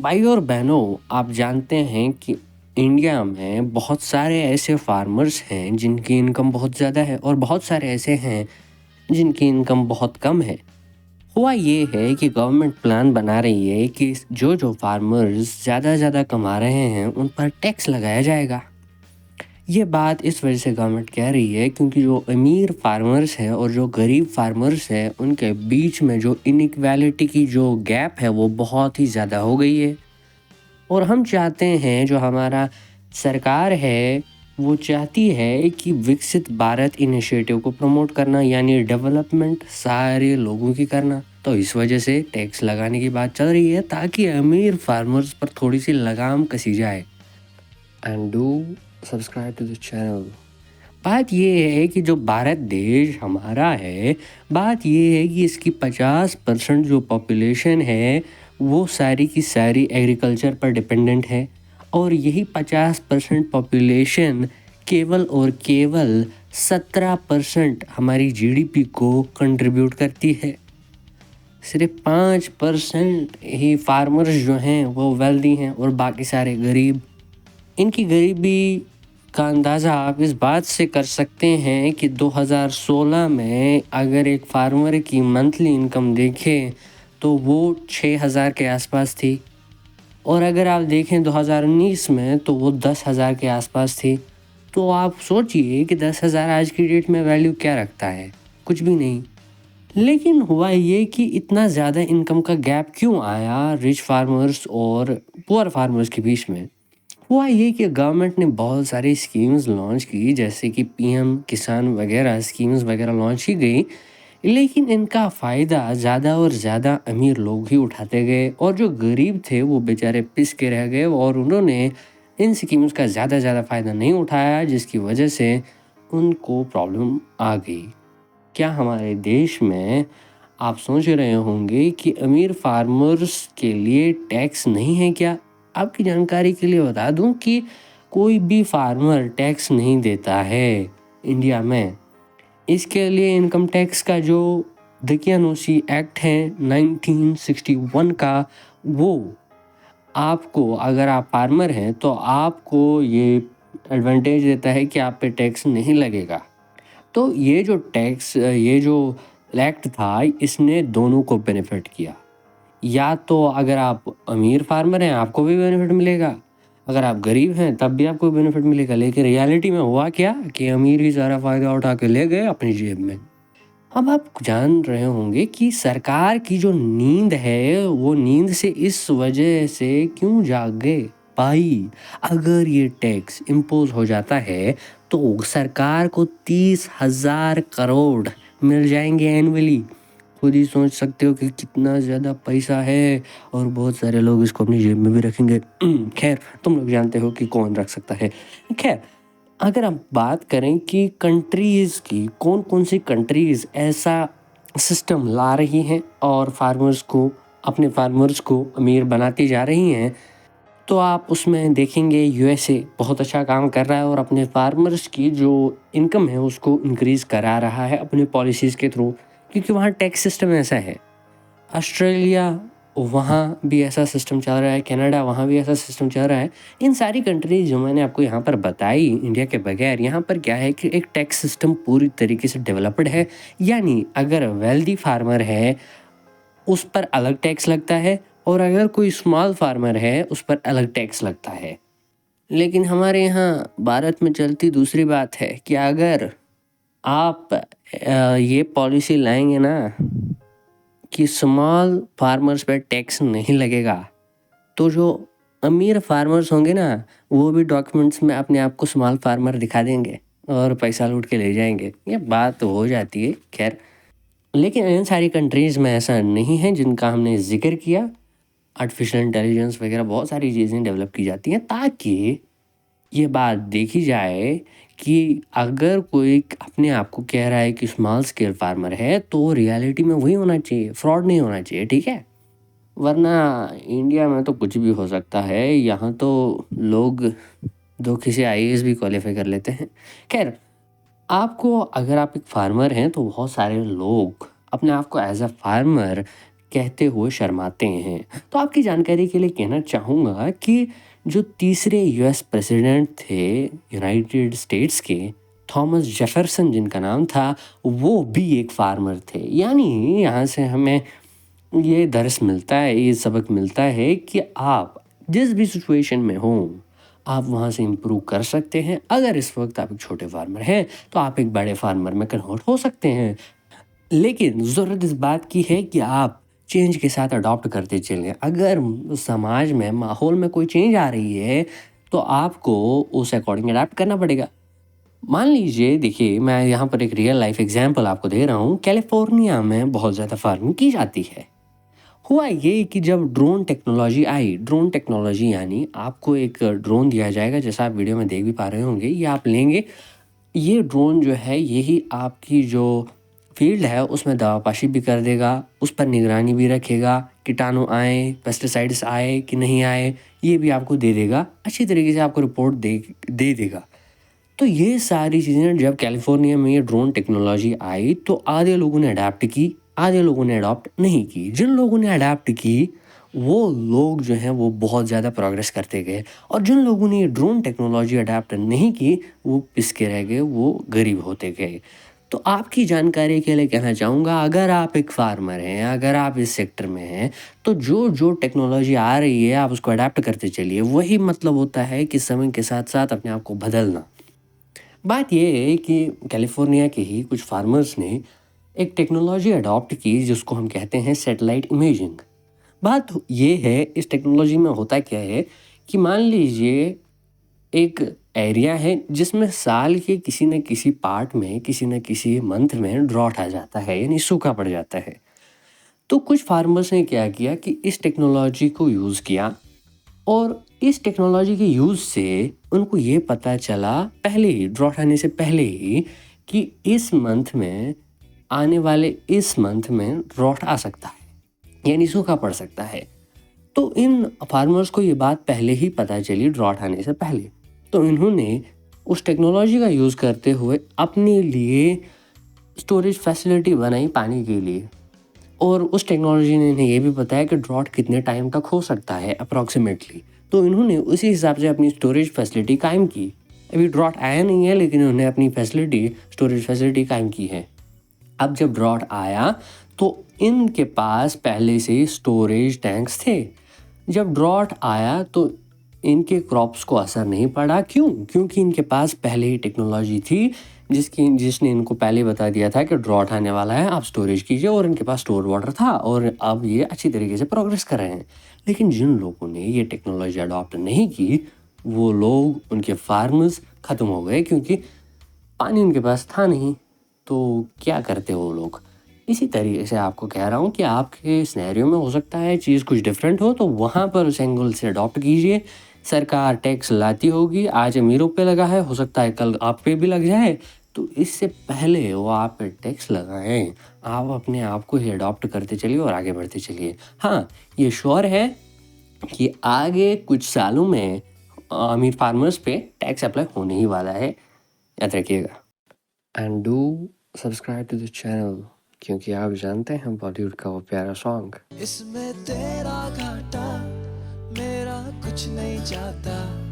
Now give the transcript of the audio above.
भाई और बहनों, आप जानते हैं कि इंडिया में बहुत सारे ऐसे फार्मर्स हैं जिनकी इनकम बहुत ज़्यादा है और बहुत सारे ऐसे हैं जिनकी इनकम बहुत कम है। हुआ ये है कि गवर्नमेंट प्लान बना रही है कि जो जो फार्मर्स ज़्यादा ज़्यादा कमा रहे हैं उन पर टैक्स लगाया जाएगा। ये बात इस वजह से गवर्नमेंट कह रही है क्योंकि जो अमीर फार्मर्स हैं और जो गरीब फार्मर्स हैं उनके बीच में जो इनइक्वालिटी की जो गैप है वो बहुत ही ज़्यादा हो गई है। और हम चाहते हैं जो हमारा सरकार है वो चाहती है कि विकसित भारत इनिशिएटिव को प्रमोट करना यानी डेवलपमेंट सारे लोगों की करना। तो इस वजह से टैक्स लगाने की बात चल रही है ताकि अमीर फार्मर्स पर थोड़ी सी लगाम कसी जाए। And do subscribe to the channel. बात ये है कि जो भारत देश हमारा है, बात ये है कि इसकी 50% जो पॉपुलेशन है वो सारी की सारी एग्रीकल्चर पर डिपेंडेंट है। और यही 50% पॉपुलेशन केवल और केवल 17% हमारी जीडीपी को कंट्रीब्यूट करती है। सिर्फ 5% ही फार्मर्स जो हैं वो वेल्दी हैं और बाकी सारे गरीब। इनकी गरीबी का अंदाज़ा आप इस बात से कर सकते हैं कि 2016 में अगर एक फार्मर की मंथली इनकम देखें तो वो 6,000 के आसपास थी। और अगर आप देखें 2019 में तो वो 10,000 के आसपास थी। तो आप सोचिए कि 10,000 आज की डेट में वैल्यू क्या रखता है, कुछ भी नहीं। लेकिन हुआ ये कि इतना ज़्यादा इनकम का गैप क्यों आया रिच फार्मर्स और पुअर फार्मर्स के बीच में। हुआ ये कि गवर्नमेंट ने बहुत सारी स्कीम्स लॉन्च की जैसे कि पीएम किसान वगैरह स्कीम्स वगैरह लॉन्च की गई। लेकिन इनका फ़ायदा ज़्यादा और ज़्यादा अमीर लोग ही उठाते गए और जो गरीब थे वो बेचारे पिस के रह गए और उन्होंने इन स्कीम्स का ज़्यादा फ़ायदा नहीं उठाया जिसकी वजह से उनको प्रॉब्लम आ गई। क्या हमारे देश में आप सोच रहे होंगे कि अमीर फार्मर्स के लिए टैक्स नहीं है क्या? आपकी जानकारी के लिए बता दूं कि कोई भी फार्मर टैक्स नहीं देता है इंडिया में। इसके लिए इनकम टैक्स का जो दकियानूसी एक्ट है 1961 का, वो आपको अगर आप फार्मर हैं तो आपको ये एडवांटेज देता है कि आप पे टैक्स नहीं लगेगा। तो ये जो एक्ट था इसने दोनों को बेनिफिट किया। या तो अगर आप अमीर फार्मर हैं आपको भी बेनिफिट मिलेगा, अगर आप गरीब हैं तब भी आपको बेनिफिट मिलेगा। लेकिन रियलिटी में हुआ क्या कि अमीर ही सारा फायदा उठा के ले गए अपनी जेब में। अब आप जान रहे होंगे कि सरकार की जो नींद है वो नींद से इस वजह से क्यों जाग गए। भाई, अगर ये टैक्स इम्पोज हो जाता है तो सरकार को 30,000 करोड़ मिल जाएंगे एनुअली। खुद ही सोच सकते हो कि कितना ज़्यादा पैसा है और बहुत सारे लोग इसको अपनी जेब में भी रखेंगे। खैर, तुम लोग जानते हो कि कौन रख सकता है। खैर, अगर हम बात करें कि कंट्रीज़ की कौन कौन सी कंट्रीज़ ऐसा सिस्टम ला रही हैं और अपने फार्मर्स को अमीर बनाती जा रही हैं, तो आप उसमें देखेंगे यूएसए बहुत अच्छा काम कर रहा है और अपने फार्मर्स की जो इनकम है उसको इंक्रीज़ करा रहा है अपनी पॉलिसीज़ के थ्रू, क्योंकि वहाँ टैक्स सिस्टम ऐसा है। ऑस्ट्रेलिया, वहाँ भी ऐसा सिस्टम चल रहा है। कनाडा, वहाँ भी ऐसा सिस्टम चल रहा है। इन सारी कंट्रीज़ जो मैंने आपको यहाँ पर बताई इंडिया के बगैर, यहाँ पर क्या है कि एक टैक्स सिस्टम पूरी तरीके से डेवलप्ड है। यानी अगर वेल्दी फार्मर है उस पर अलग टैक्स लगता है और अगर कोई स्मॉल फार्मर है उस पर अलग टैक्स लगता है। लेकिन हमारे यहाँ भारत में चलती दूसरी बात है कि अगर आप ये पॉलिसी लाएंगे ना कि स्मॉल फार्मर्स पे टैक्स नहीं लगेगा, तो जो अमीर फार्मर्स होंगे ना वो भी डॉक्यूमेंट्स में अपने आप को स्मॉल फार्मर दिखा देंगे और पैसा लूट के ले जाएंगे। ये बात तो हो जाती है। खैर, लेकिन इन सारी कंट्रीज़ में ऐसा नहीं है जिनका हमने जिक्र किया। आर्टिफिशियल इंटेलिजेंस वगैरह बहुत सारी चीज़ें डेवलप की जाती हैं ताकि ये बात देखी जाए कि अगर कोई अपने आप को कह रहा है कि स्मॉल स्केल फार्मर है तो रियलिटी में वही होना चाहिए, फ्रॉड नहीं होना चाहिए। ठीक है, वरना इंडिया में तो कुछ भी हो सकता है। यहाँ तो लोग धोखे से आईएएस भी क्वालिफाई कर लेते हैं। खैर, आपको अगर आप एक फार्मर हैं तो बहुत सारे लोग अपने आप को एज अ फार्मर कहते हुए शर्माते हैं। तो आपकी जानकारी के लिए कहना चाहूँगा कि जो तीसरे यूएस प्रेसिडेंट थे यूनाइटेड स्टेट्स के, थॉमस जेफरसन जिनका नाम था, वो भी एक फार्मर थे। यानी यहाँ से हमें ये दर्स मिलता है, ये सबक मिलता है कि आप जिस भी सिचुएशन में हो, आप वहाँ से इम्प्रूव कर सकते हैं। अगर इस वक्त आप एक छोटे फार्मर हैं, तो आप एक बड़े फार्मर में कन्वर्ट हो सकते हैं। लेकिन ज़रूरत इस बात की है कि आप चेंज के साथ अडॉप्ट करते चलें। अगर समाज में, माहौल में कोई चेंज आ रही है, तो आपको उस अकॉर्डिंग अडॉप्ट करना पड़ेगा। मान लीजिए, देखिए मैं यहाँ पर एक रियल लाइफ एग्जांपल आपको दे रहा हूँ। कैलिफोर्निया में बहुत ज़्यादा फार्मिंग की जाती है। हुआ ये कि जब ड्रोन टेक्नोलॉजी आई, ड्रोन टेक्नोलॉजी यानी आपको एक ड्रोन दिया जाएगा, जैसा आप वीडियो में देख भी पा रहे होंगे। ये आप लेंगे, ये ड्रोन जो है यही आपकी जो फील्ड है उसमें दवापाशी भी कर देगा, उस पर निगरानी भी रखेगा, कीटाणु आए, पेस्टिसाइड्स आए कि नहीं आए, ये भी आपको दे देगा, अच्छी तरीके से आपको रिपोर्ट दे देगा। तो ये सारी चीज़ें जब कैलिफोर्निया में ये ड्रोन टेक्नोलॉजी आई, तो आधे लोगों ने अडैप्ट की, आधे लोगों ने अडॉप्ट नहीं की। जिन लोगों ने अडैप्ट की, वो लोग जो हैं वो बहुत ज़्यादा प्रोग्रेस करते गए, और जिन लोगों ने ये ड्रोन टेक्नोलॉजी अडैप्ट नहीं की, वो पिसके रह गए, वो गरीब होते गए। तो आपकी जानकारी के लिए कहना चाहूँगा, अगर आप एक फार्मर हैं, अगर आप इस सेक्टर में हैं, तो जो टेक्नोलॉजी आ रही है आप उसको अडैप्ट करते चलिए। वही मतलब होता है कि समय के साथ-साथ अपने आप को बदलना। बात ये है कि कैलिफोर्निया के ही कुछ फार्मर्स ने एक टेक्नोलॉजी अडॉप्ट की, जिसको हम कहते हैं सैटेलाइट इमेजिंग। बात ये है, इस टेक्नोलॉजी में होता क्या है कि मान लीजिए एक एरिया है जिसमें साल के किसी न किसी पार्ट में, किसी न किसी मंथ में ड्रॉट आ जाता है, यानी सूखा पड़ जाता है। तो कुछ फार्मर्स ने क्या किया कि इस टेक्नोलॉजी को यूज़ किया, और इस टेक्नोलॉजी के यूज़ से उनको ये पता चला पहले ही, ड्रॉट आने से पहले ही, कि इस मंथ में, आने वाले इस मंथ में ड्रॉट आ सकता है, यानी सूखा पड़ सकता है। तो इन फार्मर्स को ये बात पहले ही पता चली, ड्रॉट आने से पहले। तो इन्होंने उस टेक्नोलॉजी का यूज़ करते हुए अपने लिए स्टोरेज फैसिलिटी बनाई पानी के लिए, और उस टेक्नोलॉजी ने इन्हें ये भी बताया कि ड्रॉट कितने टाइम तक हो सकता है अप्रॉक्सीमेटली। तो इन्होंने उसी हिसाब से अपनी स्टोरेज फैसिलिटी कायम की। अभी ड्रॉट आया नहीं है, लेकिन उन्होंने अपनी फैसिलिटी, स्टोरेज फैसिलिटी कायम की है। अब जब ड्रॉट आया, तो इनके पास पहले से ही स्टोरेज टैंक्स थे। जब ड्रॉट आया तो इनके क्रॉप्स को असर नहीं पड़ा। क्यों? क्योंकि इनके पास पहले ही टेक्नोलॉजी थी जिसने इनको पहले बता दिया था कि ड्रॉट आने वाला है, आप स्टोरेज कीजिए, और इनके पास स्टोर वाटर था, और अब ये अच्छी तरीके से प्रोग्रेस कर रहे हैं। लेकिन जिन लोगों ने ये टेक्नोलॉजी अडॉप्ट नहीं की, वो लोग, उनके फार्मर्स ख़त्म हो गए, क्योंकि पानी उनके पास था नहीं। तो क्या करते वो लोग? इसी तरीके से आपको कह रहा हूँ कि आपके सिनेरियो में हो सकता है चीज़ कुछ डिफरेंट हो, तो वहाँ पर उस एंगल से अडॉप्ट कीजिए। सरकार टैक्स लाती होगी, आज अमीरों पे लगा है, हो सकता है कल आप पे भी लग जाए। तो इससे पहले वो आप पे टैक्स लगाएं, आप अपने आप को ही अडॉप्ट करते चलिए और आगे बढ़ते चलिए। हाँ, ये श्योर है कि आगे कुछ सालों में अमीर फार्मर्स पे टैक्स अप्लाई होने ही वाला है, याद रखिएगा। And do subscribe to the channel, क्योंकि आप जानते हैं बॉलीवुड का वो प्यारा सॉन्ग, इसमें तेरा घाटा मेरा कुछ नहीं जाता।